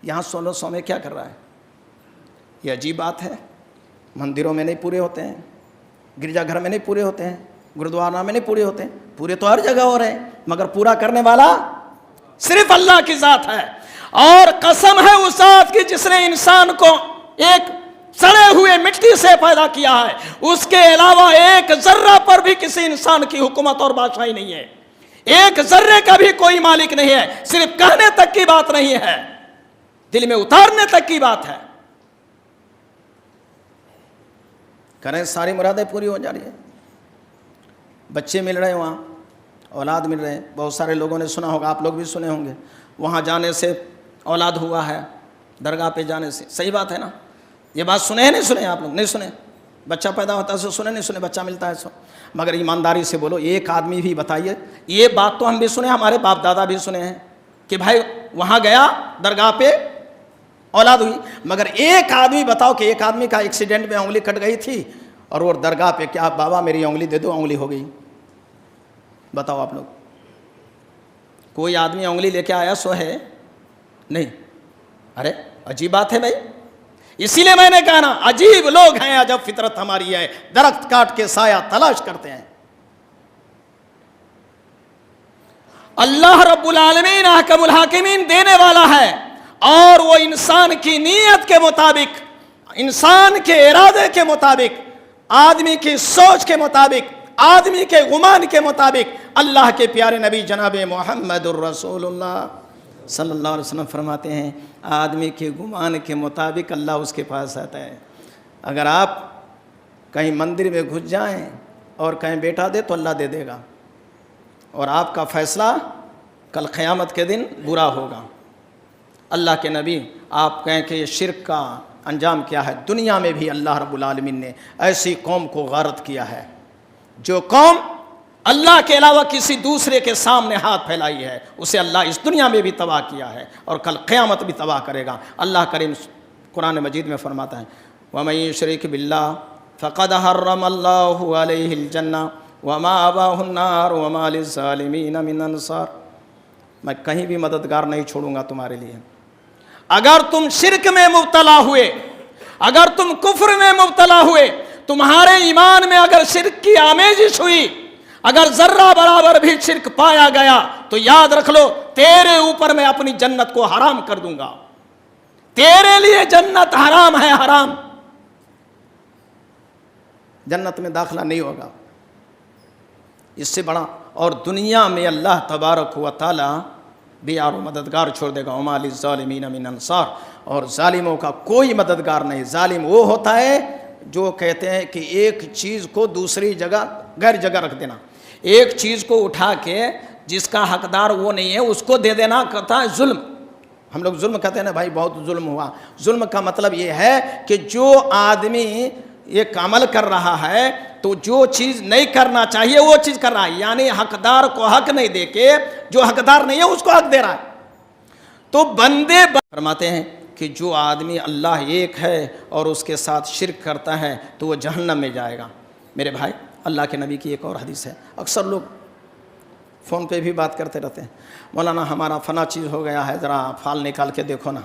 یہاں 1600 میں کیا کر رہا ہے؟ یہ عجیب بات ہے۔ مندروں میں نہیں پورے ہوتے ہیں، گرجا گھر میں نہیں پورے ہوتے ہیں، گردوارہ میں نہیں پورے ہوتے ہیں، پورے تو ہر جگہ ہو رہے ہیں، مگر پورا کرنے والا صرف اللہ کی ذات ہے۔ اور قسم ہے اس ذات کی جس نے انسان کو ایک سڑے ہوئے مٹی سے پیدا کیا ہے، اس کے علاوہ ایک ذرہ پر بھی کسی انسان کی حکومت اور بادشاہی نہیں ہے، ایک ذرے کا بھی کوئی مالک نہیں ہے۔ صرف کہنے تک کی بات نہیں ہے، دل میں اتارنے تک کی بات ہے۔ کریں ساری مرادیں پوری ہو جا رہی ہے، بچے مل رہے ہیں وہاں، اولاد مل رہے ہیں۔ بہت سارے لوگوں نے سنا ہوگا، آپ لوگ بھی سنے ہوں گے، وہاں جانے سے اولاد ہوا ہے، درگاہ پہ جانے سے۔ صحیح بات ہے نا؟ یہ بات سنے ہیں نہیں سنے؟ آپ لوگ نہیں سنے؟ بچہ پیدا ہوتا ہے سو سنے، نہیں سنے؟ بچہ ملتا ہے سو۔ مگر ایمانداری سے بولو، ایک آدمی بھی بتائیے، یہ بات تو ہم بھی سنے، ہمارے باپ دادا بھی سنے ہیں کہ بھائی وہاں گیا درگاہ پہ اولاد ہوئی، مگر ایک آدمی بتاؤ کہ ایک آدمی کا ایکسیڈنٹ میں انگلی کٹ گئی تھی اور وہ درگاہ پہ کیا بابا میری انگلی دے دو، انگلی ہو گئی؟ بتاؤ آپ لوگ، کوئی آدمی انگلی لے کے آیا سو ہے؟ نہیں۔ ارے عجیب بات ہے بھائی، اسی لیے میں نے کہا نا عجیب لوگ ہیں، عجب فطرت ہماری ہے، درخت کاٹ کے سایہ تلاش کرتے ہیں۔ اللہ رب العالمین احکم الحاکمین دینے والا ہے، اور وہ انسان کی نیت کے مطابق، انسان کے ارادے کے مطابق، آدمی کی سوچ کے مطابق، آدمی کے گمان کے مطابق، اللہ کے پیارے نبی جناب محمد الرسول اللہ صلی اللہ علیہ وسلم فرماتے ہیں آدمی کے گمان کے مطابق اللہ اس کے پاس آتا ہے۔ اگر آپ کہیں مندر میں گھس جائیں اور کہیں بیٹا دے تو اللہ دے دے گا، اور آپ کا فیصلہ کل قیامت کے دن برا ہوگا۔ اللہ کے نبی آپ کہیں کہ یہ شرک کا انجام کیا ہے؟ دنیا میں بھی اللہ رب العالمین نے ایسی قوم کو غارت کیا ہے جو قوم اللہ کے علاوہ کسی دوسرے کے سامنے ہاتھ پھیلائی ہے، اسے اللہ اس دنیا میں بھی تباہ کیا ہے اور کل قیامت بھی تباہ کرے گا۔ اللہ کریم قرآن مجید میں فرماتا ہے وَمَن يُشْرِكْ بِاللَّهِ فَقَدْ حَرَّمَ اللَّهُ عَلَيْهِ الْجَنَّةَ وَمَأْوَاهُ النَّارُ وَمَا لِلظَّالِمِينَ مِنْ أَنصَارٍ۔ میں کہیں بھی مددگار نہیں چھوڑوں گا تمہارے لیے۔ اگر تم شرک میں مبتلا ہوئے، اگر تم کفر میں مبتلا ہوئے، تمہارے ایمان میں اگر شرک کی آمیزش ہوئی، اگر ذرہ برابر بھی شرک پایا گیا تو یاد رکھ لو تیرے اوپر میں اپنی جنت کو حرام کر دوں گا، تیرے لیے جنت حرام ہے، حرام، جنت میں داخلہ نہیں ہوگا۔ اس سے بڑا اور دنیا میں اللہ تبارک و تعالی بھی یار مددگار چھوڑ دے گا، وما للظالمین من انصار، اور ظالموں کا کوئی مددگار نہیں۔ ظالم وہ ہوتا ہے جو کہتے ہیں کہ ایک چیز کو دوسری جگہ غیر جگہ رکھ دینا، ایک چیز کو اٹھا کے جس کا حقدار وہ نہیں ہے اس کو دے دینا، کہتا ہے ظلم۔ ہم لوگ ظلم کہتے ہیں نا بھائی بہت ظلم ہوا۔ ظلم کا مطلب یہ ہے کہ جو آدمی ایک عمل کر رہا ہے تو جو چیز نہیں کرنا چاہیے وہ چیز کر رہا ہے، یعنی حقدار کو حق نہیں دے کے جو حقدار نہیں ہے اس کو حق دے رہا ہے۔ تو بندے فرماتے ہیں کہ جو آدمی اللہ ایک ہے اور اس کے ساتھ شرک کرتا ہے تو وہ جہنم میں جائے گا۔ میرے بھائی، اللہ کے نبی کی ایک اور حدیث ہے، اکثر لوگ فون پہ بھی بات کرتے رہتے ہیں، مولانا ہمارا فلاں چیز ہو گیا ہے، ذرا فال نکال کے دیکھو نا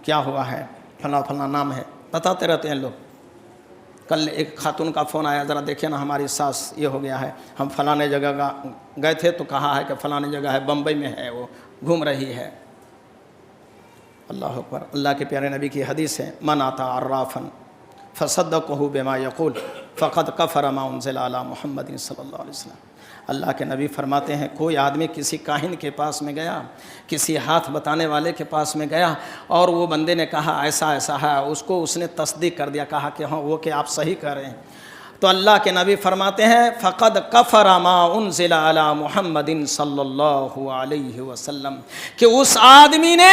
کیا ہوا ہے، فلاں فلاں نام ہے، بتاتے رہتے ہیں لوگ۔ کل ایک خاتون کا فون آیا، ذرا دیکھیں نا ہماری ساس یہ ہو گیا ہے، ہم فلاں جگہ گئے تھے تو کہا ہے کہ فلاں جگہ ہے، بمبئی میں ہے، وہ گھوم رہی ہے۔ اللہ اکبر، اللہ کے پیارے نبی کی حدیث ہے، من اتی عرافا فصدقه بما یقول فقد کفر ما انزل علی محمد صلی اللہ علیہ وسلم۔ اللہ کے نبی فرماتے ہیں کوئی آدمی کسی کاہن کے پاس میں گیا، کسی ہاتھ بتانے والے کے پاس میں گیا اور وہ بندے نے کہا ایسا ایسا ہے، اس نے تصدیق کر دیا، کہا کہ ہاں وہ کہ آپ صحیح کر رہے ہیں، تو اللہ کے نبی فرماتے ہیں فقد کفر ما انزل علی محمد صلی اللہ علیہ وسلم، کہ اس آدمی نے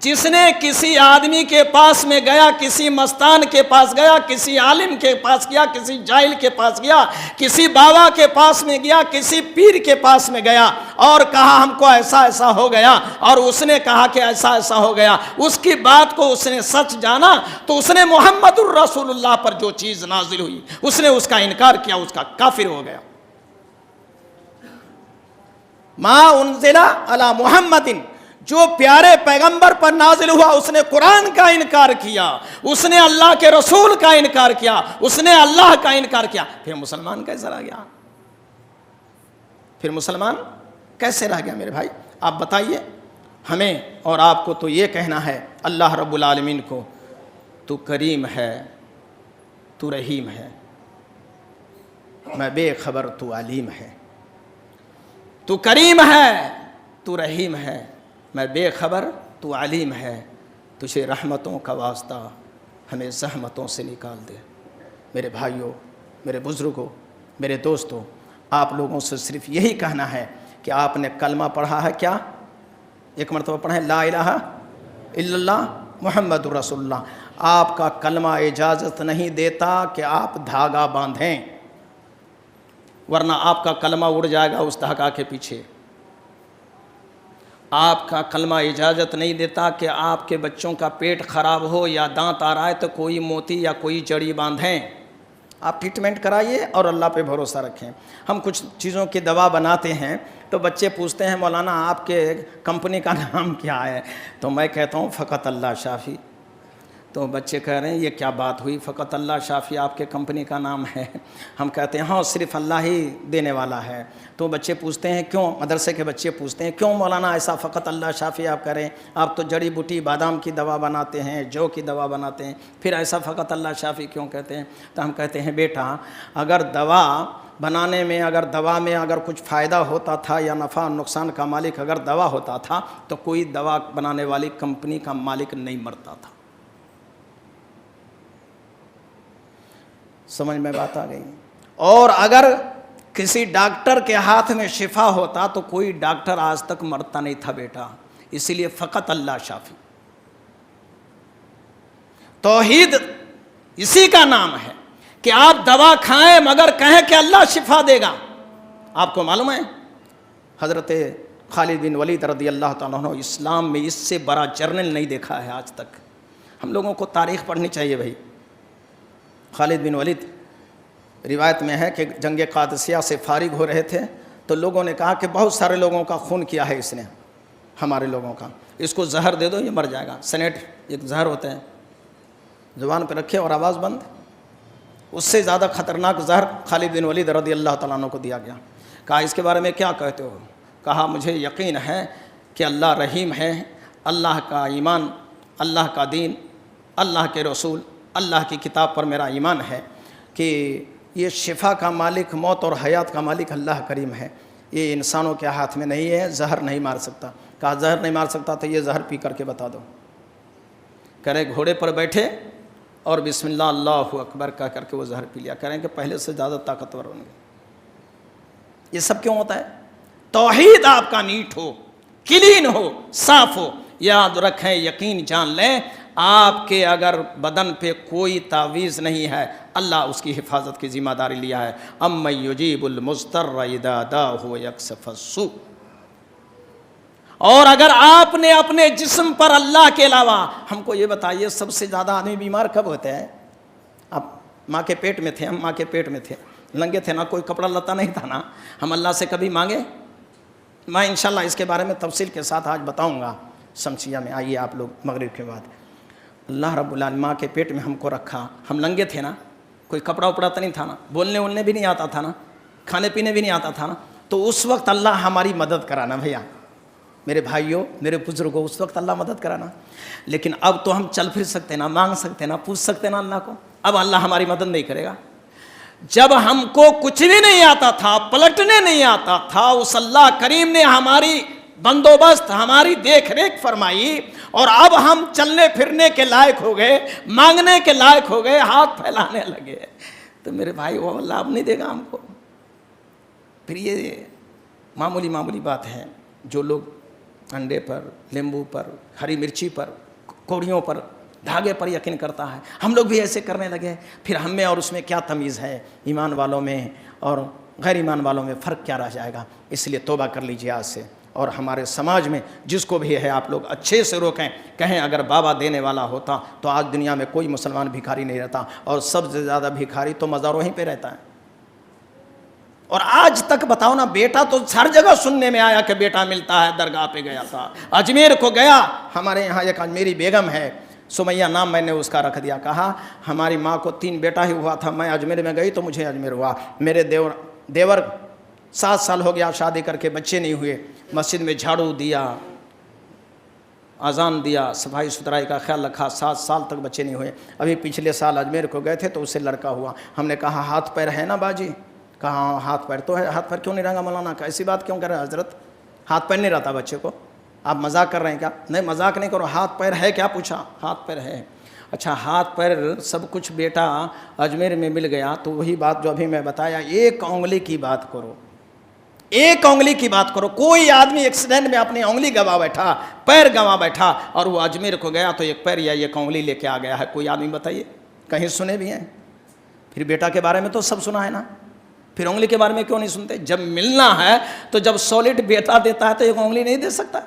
جس نے کسی آدمی کے پاس میں گیا، کسی مستان کے پاس گیا، کسی عالم کے پاس گیا، کسی جاہل کے پاس گیا، کسی بابا کے پاس میں گیا، کسی پیر کے پاس میں گیا اور کہا ہم کو ایسا ایسا ہو گیا، اور اس نے کہا کہ ایسا ایسا ہو گیا، اس کی بات کو اس نے سچ جانا تو اس نے محمد الرسول اللہ پر جو چیز نازل ہوئی اس نے اس کا انکار کیا، اس کا کافر ہو گیا۔ ما انزل علی محمد، جو پیارے پیغمبر پر نازل ہوا اس نے قرآن کا انکار کیا، اس نے اللہ کے رسول کا انکار کیا، اس نے اللہ کا انکار کیا، پھر مسلمان کیسے رہ گیا؟ پھر مسلمان کیسے رہ گیا؟ میرے بھائی آپ بتائیے، ہمیں اور آپ کو تو یہ کہنا ہے اللہ رب العالمین کو، تو کریم ہے، تو رحیم ہے، میں بے خبر تو علیم ہے، تو کریم ہے، تو رحیم ہے، میں بے خبر تو علیم ہے، تجھے رحمتوں کا واسطہ ہمیں زحمتوں سے نکال دے۔ میرے بھائیوں، میرے بزرگوں، میرے دوستوں، آپ لوگوں سے صرف یہی کہنا ہے کہ آپ نے کلمہ پڑھا ہے کیا؟ ایک مرتبہ پڑھیں لا الہ الا اللہ محمد رسول اللہ۔ آپ کا کلمہ اجازت نہیں دیتا کہ آپ دھاگا باندھیں، ورنہ آپ کا کلمہ اڑ جائے گا اس دھاگا کے پیچھے۔ آپ کا کلمہ اجازت نہیں دیتا کہ آپ کے بچوں کا پیٹ خراب ہو یا دانت آ رہا ہے تو کوئی موتی یا کوئی جڑی باندھیں۔ آپ ٹریٹمنٹ کرائیے اور اللہ پہ بھروسہ رکھیں۔ ہم کچھ چیزوں کی دوا بناتے ہیں تو بچے پوچھتے ہیں مولانا آپ کے کمپنی کا نام کیا ہے؟ تو میں کہتا ہوں فقط اللہ شافی۔ تو بچے کہہ رہے ہیں یہ کیا بات ہوئی، فقط اللہ شافی آپ کے کمپنی کا نام ہے؟ ہم کہتے ہیں ہاں صرف اللہ ہی دینے والا ہے۔ تو بچے پوچھتے ہیں کیوں، مدرسے کے بچے پوچھتے ہیں کیوں مولانا ایسا فقط اللہ شافی آپ کریں، آپ تو جڑی بوٹی بادام کی دوا بناتے ہیں، جو کی دوا بناتے ہیں، پھر ایسا فقط اللہ شافی کیوں کہتے ہیں؟ تو ہم کہتے ہیں بیٹا اگر دوا بنانے میں اگر کچھ فائدہ ہوتا تھا یا نفع نقصان کا مالک اگر دوا ہوتا تھا تو کوئی دوا بنانے والی کمپنی کا مالک نہیں مرتا تھا۔ سمجھ میں بات آ گئی؟ اور اگر کسی ڈاکٹر کے ہاتھ میں شفا ہوتا تو کوئی ڈاکٹر آج تک مرتا نہیں تھا بیٹا، اسی لیے فقط اللہ شافی۔ توحید اسی کا نام ہے کہ آپ دوا کھائیں مگر کہیں کہ اللہ شفا دے گا۔ آپ کو معلوم ہے حضرت خالد بن ولید رضی اللہ تعالیٰ عنہ اسلام میں اس سے بڑا جرنل نہیں دیکھا ہے آج تک۔ ہم لوگوں کو تاریخ پڑھنی چاہیے بھائی۔ خالد بن ولید روایت میں ہے کہ جنگ قادسیہ سے فارغ ہو رہے تھے تو لوگوں نے کہا کہ بہت سارے لوگوں کا خون کیا ہے اس نے، ہمارے لوگوں کا، اس کو زہر دے دو یہ مر جائے گا۔ سینٹ ایک زہر ہوتا ہے، زبان پہ رکھے اور آواز بند، اس سے زیادہ خطرناک زہر خالد بن ولید رضی اللہ تعالیٰ عنہ کو دیا گیا۔ کہا اس کے بارے میں کیا کہتے ہو؟ کہا مجھے یقین ہے کہ اللہ رحیم ہے، اللہ کا ایمان، اللہ کا دین، اللہ کے رسول، اللہ کی کتاب پر میرا ایمان ہے کہ یہ شفا کا مالک، موت اور حیات کا مالک اللہ کریم ہے، یہ انسانوں کے ہاتھ میں نہیں ہے، زہر نہیں مار سکتا۔ کہا زہر نہیں مار سکتا تو یہ زہر پی کر کے بتا دو۔ کہہ رہے گھوڑے پر بیٹھے اور بسم اللہ اللہ اکبر کہہ کر کے وہ زہر پی لیا، کہہ رہے ہیں کہ پہلے سے زیادہ طاقتور ہوں گے۔ یہ سب کیوں ہوتا ہے؟ توحید آپ کا نیٹ ہو، کلین ہو، صاف ہو۔ یاد رکھیں، یقین جان لیں، آپ کے اگر بدن پہ کوئی تعویذ نہیں ہے، اللہ اس کی حفاظت کی ذمہ داری لیا ہے۔ امن یجیب المضطر اذا دعاہ ویکشف السوء۔ اور اگر آپ نے اپنے جسم پر اللہ کے علاوہ، ہم کو یہ بتائیے سب سے زیادہ آدمی بیمار کب ہوتے ہیں؟ اب ماں کے پیٹ میں تھے، ہم ماں کے پیٹ میں تھے، ننگے تھے نا، کوئی کپڑا لتا نہیں تھا نا، ہم اللہ سے کبھی مانگے؟ میں انشاءاللہ اس کے بارے میں تفصیل کے ساتھ آج بتاؤں گا شمسیہ میں، آئیے آپ لوگ مغرب کے بعد۔ اللہ رب العالمین ماں کے پیٹ میں ہم کو رکھا، ہم ننگے تھے نا، کوئی کپڑا اپڑا تو نہیں تھا نا، بولنے اولنے بھی نہیں آتا تھا نا، کھانے پینے بھی نہیں آتا تھا نا، تو اس وقت اللہ ہماری مدد کرانا بھیا، میرے بھائیوں، میرے بزرگوں، اس وقت اللہ مدد کرانا۔ لیکن اب تو ہم چل پھر سکتے نا، مانگ سکتے نا، پوچھ سکتے نا اللہ کو، اب اللہ ہماری مدد نہیں کرے گا۔ جب ہم کو کچھ بھی نہیں آتا تھا، پلٹنے نہیں آتا تھا، اس اللہ کریم نے ہماری بندوبست، ہماری دیکھ ریکھ فرمائی، اور اب ہم چلنے پھرنے کے لائق ہو گئے، مانگنے کے لائق ہو گئے، ہاتھ پھیلانے لگے، تو میرے بھائی وہ اللہ اب نہیں دے گا ہم کو؟ پھر یہ معمولی بات ہے۔ جو لوگ انڈے پر، لیمبو پر، ہری مرچی پر، کوڑیوں پر، دھاگے پر یقین کرتا ہے، ہم لوگ بھی ایسے کرنے لگے، پھر ہم میں اور اس میں کیا تمیز ہے؟ ایمان والوں میں اور غیر ایمان والوں میں فرق کیا رہ جائے گا؟ اس لیے توبہ کر لیجیے آج سے، اور ہمارے سماج میں جس کو بھی ہے آپ لوگ اچھے سے روکیں، کہیں اگر بابا دینے والا ہوتا تو آج دنیا میں کوئی مسلمان بھکاری نہیں رہتا، اور سب سے زیادہ بھکاری تو مزاروں ہی پہ رہتا ہے۔ اور آج تک بتاؤ نا، بیٹا تو ہر جگہ سننے میں آیا کہ بیٹا ملتا ہے، درگاہ پہ گیا تھا، اجمیر کو گیا، ہمارے یہاں ایک اجمیری بیگم ہے، سمیہ نام میں نے اس کا رکھ دیا، کہا ہماری ماں کو 3 بیٹا ہی ہوا تھا، میں اجمیر میں گئی تو مجھے اجمیر ہوا، میرے دیور 7 سال ہو گیا شادی کر کے، بچے نہیں ہوئے، مسجد میں جھاڑو دیا، اذان دیا، صفائی ستھرائی کا خیال رکھا، 7 سال تک بچے نہیں ہوئے، ابھی پچھلے سال اجمیر کو گئے تھے تو اسے لڑکا ہوا، ہم نے کہا ہاتھ پیر ہے نا باجی؟ کہا ہاتھ پیر تو ہے، ہاتھ پیر کیوں نہیں رہا مولانا؟ ایسی بات کیوں کر رہے ہیں حضرت؟ ہاتھ پیر نہیں رہتا بچے کو؟ آپ مذاق کر رہے ہیں کیا؟ نہیں مذاق نہیں کرو، ہاتھ پیر ہے کیا پوچھا؟ ہاتھ پیر ہے۔ اچھا ہاتھ پیر سب کچھ بیٹا اجمیر میں مل گیا تو وہی بات جو ابھی میں بتایا، ایک انگلی کی بات کرو، ایک انگلی کی بات کرو، کوئی آدمی ایکسیڈنٹ میں اپنی انگلی گوا بیٹھا، پیر گوا بیٹھا، اور وہ اجمیر کو گیا تو ایک پیر یا ایک انگلی لے کے آ گیا ہے، کوئی آدمی بتائیے؟ کہیں سنے بھی ہیں؟ پھر بیٹا کے بارے میں تو سب سنا ہے نا، پھر انگلی کے بارے میں کیوں نہیں سنتے؟ جب ملنا ہے تو جب سالڈ بیٹا دیتا ہے تو ایک انگلی نہیں دے سکتا،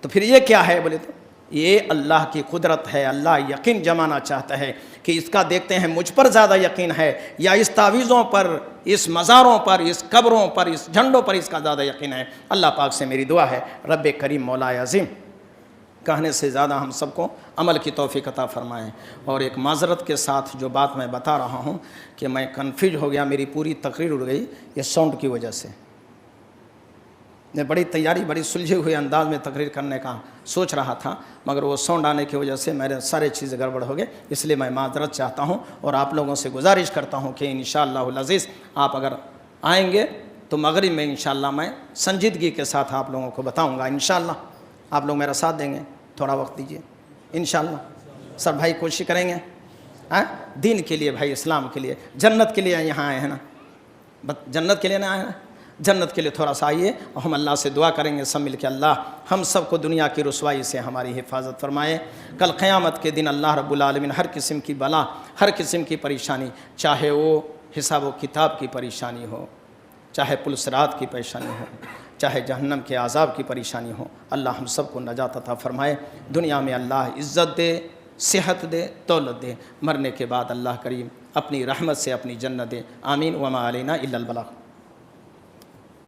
تو پھر یہ کیا ہے؟ بولے تو یہ اللہ کی قدرت ہے، اللہ یقین جمانا چاہتا ہے کہ اس کا دیکھتے ہیں مجھ پر زیادہ یقین ہے یا اس تعویذوں پر، اس مزاروں پر، اس قبروں پر، اس جھنڈوں پر اس کا زیادہ یقین ہے۔ اللہ پاک سے میری دعا ہے رب کریم مولا عظیم کہنے سے زیادہ ہم سب کو عمل کی توفیق عطا فرمائیں۔ اور ایک معذرت کے ساتھ جو بات میں بتا رہا ہوں کہ میں کنفیوز ہو گیا، میری پوری تقریر اڑ گئی یہ ساؤنڈ کی وجہ سے۔ میں بڑی تیاری، بڑی سلجھے ہوئے انداز میں تقریر کرنے کا سوچ رہا تھا، مگر وہ ساؤنڈ آنے کی وجہ سے میرے سارے چیزیں گڑبڑ ہو گئے، اس لیے میں معذرت چاہتا ہوں اور آپ لوگوں سے گزارش کرتا ہوں کہ انشاءاللہ العزیز آپ اگر آئیں گے تو مغرب میں انشاءاللہ میں سنجیدگی کے ساتھ آپ لوگوں کو بتاؤں گا انشاءاللہ۔ آپ لوگ میرا ساتھ دیں گے، تھوڑا وقت دیجیے انشاءاللہ۔ سب بھائی کوشش کریں گے دین کے لیے، بھائی اسلام کے لیے، جنت کے لیے یہاں آئے ہیں نا، جنت کے لیے نہ آئے ہیں، جنت کے لیے تھوڑا سا آئیے، اور ہم اللہ سے دعا کریں گے سب مل کے، اللہ ہم سب کو دنیا کی رسوائی سے ہماری حفاظت فرمائے، کل قیامت کے دن اللہ رب العالمین ہر قسم کی بلا، ہر قسم کی پریشانی، چاہے وہ حساب و کتاب کی پریشانی ہو، چاہے پل صراط کی پریشانی ہو، چاہے جہنم کے عذاب کی پریشانی ہو، اللہ ہم سب کو نجات عطا فرمائے، دنیا میں اللہ عزت دے، صحت دے، دولت دے، مرنے کے بعد اللہ کریم اپنی رحمت سے اپنی جنت دے، آمین۔ وما علینا الا البلاغ۔